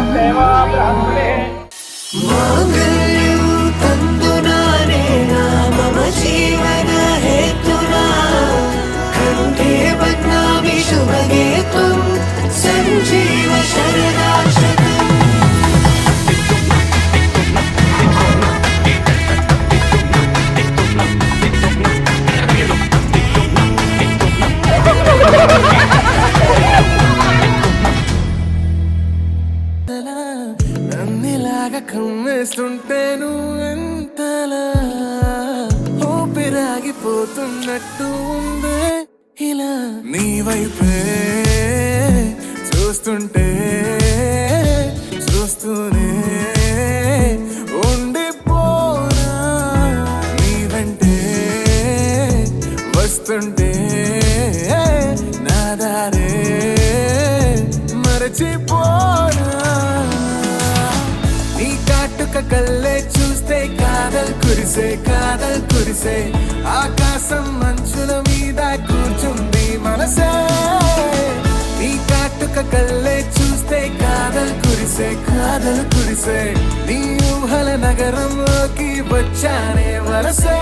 దేవా బృహస్పతి మాంగళ్యం తంతునానేనా మమ జీవన హేతునా కంఠే బధ్నామి శుభగే త్వం సంజీవ శరదాక్షరం. నన్నిలాగా కమ్మేస్తుంటే నువ్వెంతలా ఊపిరాగిపోతున్నట్టు ఉందే ఇలా నీ వైపే చూస్తుంటే చూస్తూనే ఉండిపోనా నీ వెంటే వస్తుంటే నా దారే మరచిపోనా నీ కాటుక కళ్ళే చూస్తే కాదల్ కురిసే ఆకాశం మంచుల మీద కూర్చుంది మనసే నీ కాటుక కళ్ళే చూస్తే కాదల్ కురిసే నీ ఊహల నగరంలోకి వచ్చానే వరసే